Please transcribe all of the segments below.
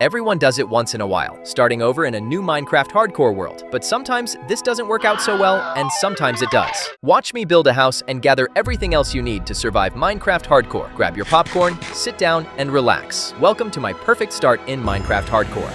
Everyone does it once in a while, starting over in a new Minecraft hardcore world. But sometimes this doesn't work out so well, and sometimes it does. Watch me build a house and gather everything else you need to survive Minecraft hardcore. Grab your popcorn, sit down, and relax. Welcome to my perfect start in Minecraft hardcore.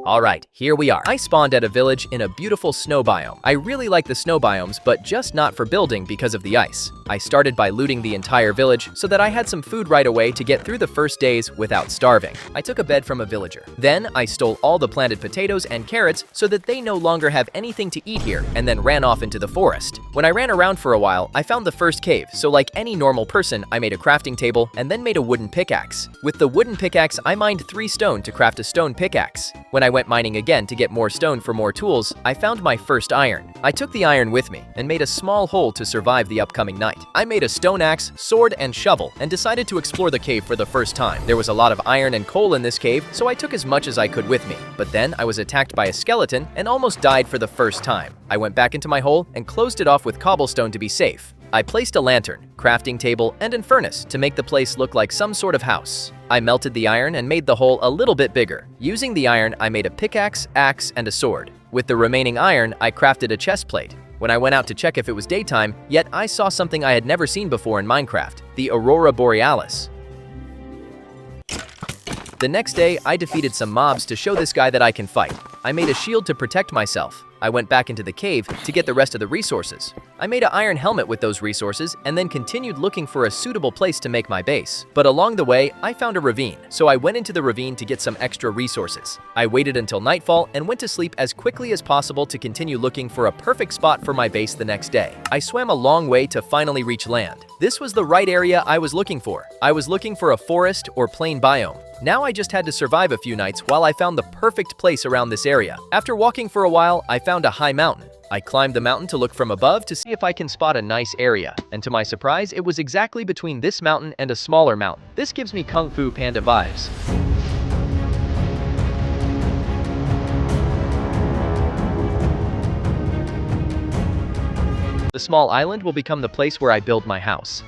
Alright, here we are. I spawned at a village in a beautiful snow biome. I really like the snow biomes, but just not for building because of the ice. I started by looting the entire village so that I had some food right away to get through the first days without starving. I took a bed from a villager. Then I stole all the planted potatoes and carrots so that they no longer have anything to eat here, and then ran off into the forest. When I ran around for a while, I found the first cave, so like any normal person, I made a crafting table and then made a wooden pickaxe. With the wooden pickaxe, I mined 3 stone to craft a stone pickaxe. When I went mining again to get more stone for more tools, I found my first iron. I took the iron with me and made a small hole to survive the upcoming night. I made a stone axe, sword, and shovel and decided to explore the cave for the first time. There was a lot of iron and coal in this cave, so I took as much as I could with me. But then I was attacked by a skeleton and almost died for the first time. I went back into my hole and closed it off with cobblestone to be safe. I placed a lantern, crafting table, and a furnace to make the place look like some sort of house. I melted the iron and made the hole a little bit bigger. Using the iron, I made a pickaxe, axe, and a sword. With the remaining iron, I crafted a chest plate. When I went out to check if it was daytime, yet I saw something I had never seen before in Minecraft, the Aurora Borealis. The next day, I defeated some mobs to show this guy that I can fight. I made a shield to protect myself. I went back into the cave to get the rest of the resources. I made an iron helmet with those resources and then continued looking for a suitable place to make my base. But along the way, I found a ravine, so I went into the ravine to get some extra resources. I waited until nightfall and went to sleep as quickly as possible to continue looking for a perfect spot for my base the next day. I swam a long way to finally reach land. This was the right area I was looking for. I was looking for a forest or plain biome. Now I just had to survive a few nights while I found the perfect place around this area. After walking for a while, I found a high mountain. I climbed the mountain to look from above to see if I can spot a nice area. And to my surprise, it was exactly between this mountain and a smaller mountain. This gives me Kung Fu Panda vibes. The small island will become the place where I build my house.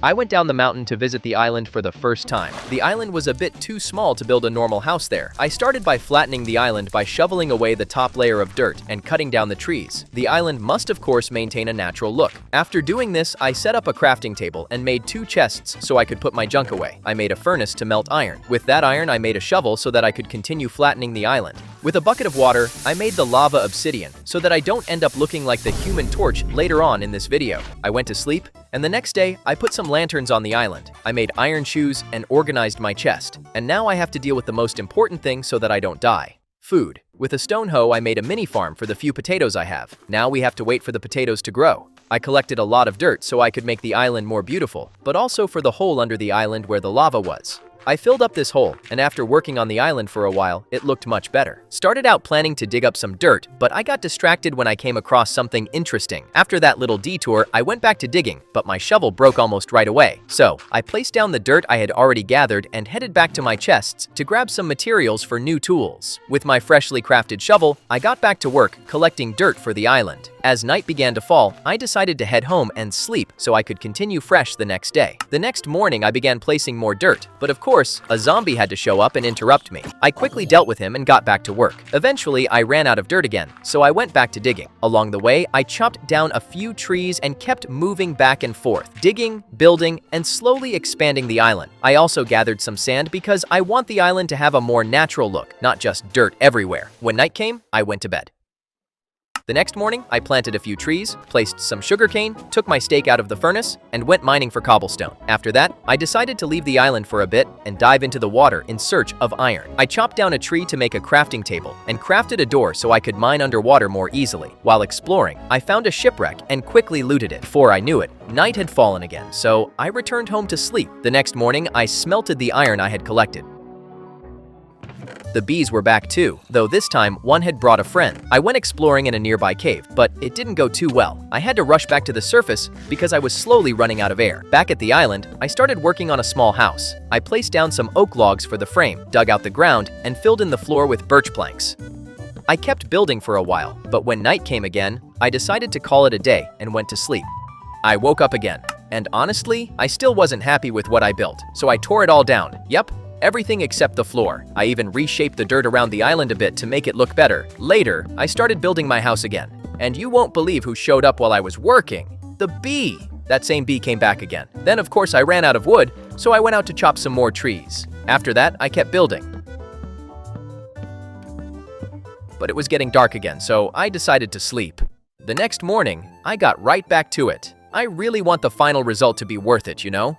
I went down the mountain to visit the island for the first time. The island was a bit too small to build a normal house there. I started by flattening the island by shoveling away the top layer of dirt and cutting down the trees. The island must of course maintain a natural look. After doing this, I set up a crafting table and made 2 chests so I could put my junk away. I made a furnace to melt iron. With that iron, I made a shovel so that I could continue flattening the island. With a bucket of water, I made the lava obsidian so that I don't end up looking like the Human Torch later on in this video. I went to sleep, and the next day, I put some lanterns on the island. I made iron shoes and organized my chest. And now I have to deal with the most important thing so that I don't die. Food. With a stone hoe, I made a mini farm for the few potatoes I have. Now we have to wait for the potatoes to grow. I collected a lot of dirt so I could make the island more beautiful, but also for the hole under the island where the lava was. I filled up this hole, and after working on the island for a while, it looked much better. Started out planning to dig up some dirt, but I got distracted when I came across something interesting. After that little detour, I went back to digging, but my shovel broke almost right away. So, I placed down the dirt I had already gathered and headed back to my chests to grab some materials for new tools. With my freshly crafted shovel, I got back to work collecting dirt for the island. As night began to fall, I decided to head home and sleep so I could continue fresh the next day. The next morning, I began placing more dirt, but of course, a zombie had to show up and interrupt me. I quickly dealt with him and got back to work. Eventually, I ran out of dirt again, so I went back to digging. Along the way, I chopped down a few trees and kept moving back and forth, digging, building, and slowly expanding the island. I also gathered some sand because I want the island to have a more natural look, not just dirt everywhere. When night came, I went to bed. The next morning, I planted a few trees, placed some sugarcane, took my steak out of the furnace, and went mining for cobblestone. After that, I decided to leave the island for a bit and dive into the water in search of iron. I chopped down a tree to make a crafting table and crafted a door so I could mine underwater more easily. While exploring, I found a shipwreck and quickly looted it. Before I knew it, night had fallen again, so I returned home to sleep. The next morning, I smelted the iron I had collected. The bees were back too, though this time one had brought a friend. I went exploring in a nearby cave, but it didn't go too well. I had to rush back to the surface because I was slowly running out of air. Back at the island, I started working on a small house. I placed down some oak logs for the frame, dug out the ground, and filled in the floor with birch planks. I kept building for a while, but when night came again, I decided to call it a day and went to sleep. I woke up again. And honestly, I still wasn't happy with what I built, so I tore it all down. Yep, everything except the floor. I even reshaped the dirt around the island a bit to make it look better. Later, I started building my house again. And you won't believe who showed up while I was working. The bee! That same bee came back again. Then of course I ran out of wood, so I went out to chop some more trees. After that, I kept building. But it was getting dark again, so I decided to sleep. The next morning, I got right back to it. I really want the final result to be worth it, you know?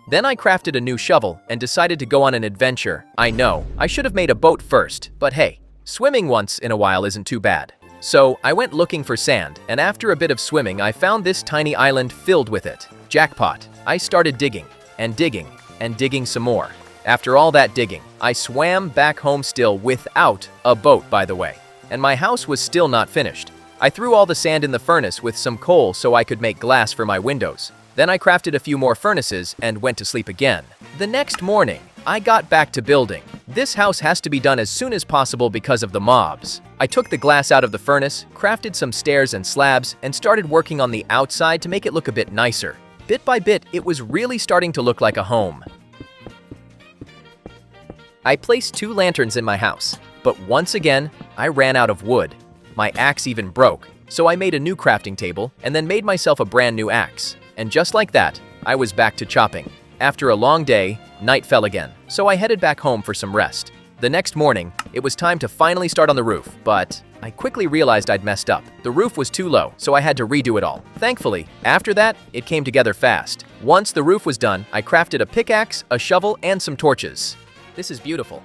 Then I crafted a new shovel and decided to go on an adventure. I know, I should have made a boat first, but hey, swimming once in a while isn't too bad. So I went looking for sand, and after a bit of swimming, I found this tiny island filled with it. Jackpot. I started digging, and digging, and digging some more. After all that digging, I swam back home still without a boat, by the way. And my house was still not finished. I threw all the sand in the furnace with some coal so I could make glass for my windows. Then I crafted a few more furnaces and went to sleep again. The next morning, I got back to building. This house has to be done as soon as possible because of the mobs. I took the glass out of the furnace, crafted some stairs and slabs, and started working on the outside to make it look a bit nicer. Bit by bit, it was really starting to look like a home. I placed 2 lanterns in my house, but once again, I ran out of wood. My axe even broke, so I made a new crafting table and then made myself a brand new axe. And just like that, I was back to chopping. After a long day, night fell again, so I headed back home for some rest. The next morning, it was time to finally start on the roof, but I quickly realized I'd messed up. The roof was too low, so I had to redo it all. Thankfully, after that, it came together fast. Once the roof was done, I crafted a pickaxe, a shovel, and some torches. This is beautiful.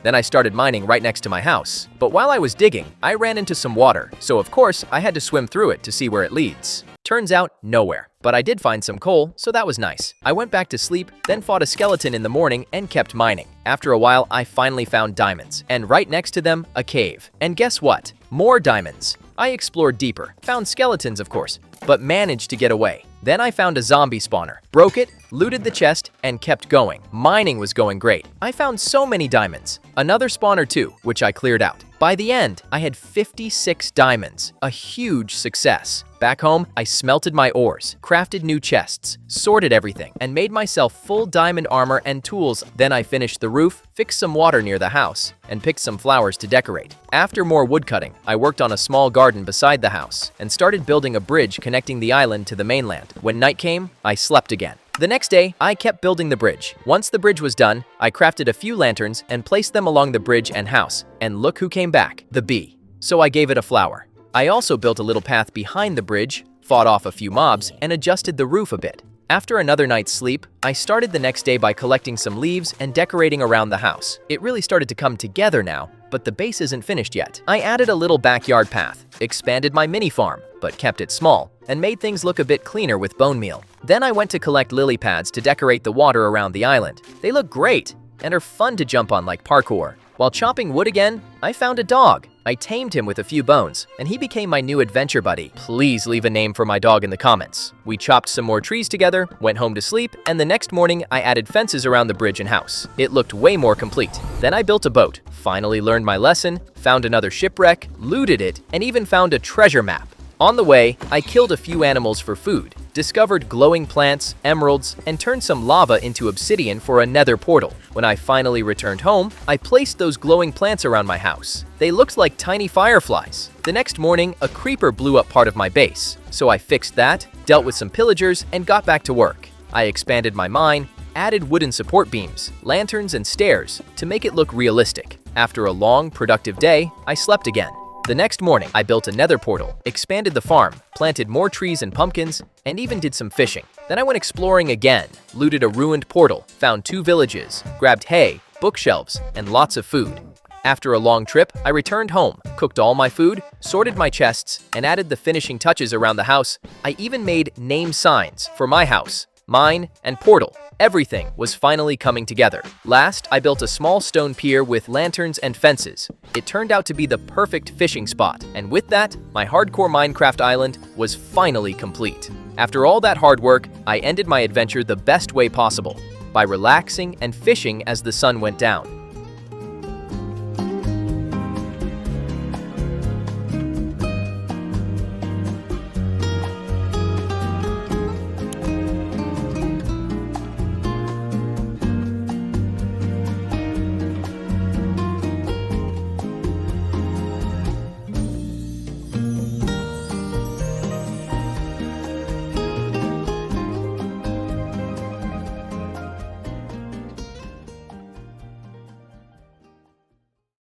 Then I started mining right next to my house. But while I was digging, I ran into some water, so of course, I had to swim through it to see where it leads. Turns out, nowhere. But I did find some coal, so that was nice. I went back to sleep, then fought a skeleton in the morning and kept mining. After a while, I finally found diamonds, and right next to them, a cave. And guess what? More diamonds. I explored deeper, found skeletons of course, but managed to get away. Then I found a zombie spawner, broke it, looted the chest, and kept going. Mining was going great. I found so many diamonds. Another spawner too, which I cleared out. By the end, I had 56 diamonds, a huge success. Back home, I smelted my ores, crafted new chests, sorted everything, and made myself full diamond armor and tools. Then I finished the roof, fixed some water near the house, and picked some flowers to decorate. After more wood cutting, I worked on a small garden beside the house and started building a bridge connecting the island to the mainland. When night came, I slept again. The next day, I kept building the bridge. Once the bridge was done, I crafted a few lanterns and placed them along the bridge and house. And look who came back, the bee. So I gave it a flower. I also built a little path behind the bridge, fought off a few mobs, and adjusted the roof a bit. After another night's sleep, I started the next day by collecting some leaves and decorating around the house. It really started to come together now, but the base isn't finished yet. I added a little backyard path, expanded my mini farm, but kept it small, and made things look a bit cleaner with bone meal. Then I went to collect lily pads to decorate the water around the island. They look great and are fun to jump on like parkour. While chopping wood again, I found a dog. I tamed him with a few bones, and he became my new adventure buddy. Please leave a name for my dog in the comments. We chopped some more trees together, went home to sleep, and the next morning I added fences around the bridge and house. It looked way more complete. Then I built a boat, finally learned my lesson, found another shipwreck, looted it, and even found a treasure map. On the way, I killed a few animals for food, discovered glowing plants, emeralds, and turned some lava into obsidian for a nether portal. When I finally returned home, I placed those glowing plants around my house. They looked like tiny fireflies. The next morning, a creeper blew up part of my base, so I fixed that, dealt with some pillagers, and got back to work. I expanded my mine, added wooden support beams, lanterns, and stairs to make it look realistic. After a long, productive day, I slept again. The next morning, I built a nether portal, expanded the farm, planted more trees and pumpkins, and even did some fishing. Then I went exploring again, looted a ruined portal, found 2 villages, grabbed hay, bookshelves, and lots of food. After a long trip, I returned home, cooked all my food, sorted my chests, and added the finishing touches around the house. I even made name signs for my house, mine, and portal. Everything was finally coming together. Last, I built a small stone pier with lanterns and fences. It turned out to be the perfect fishing spot, and with that, my hardcore Minecraft island was finally complete. After all that hard work, I ended my adventure the best way possible, by relaxing and fishing as the sun went down.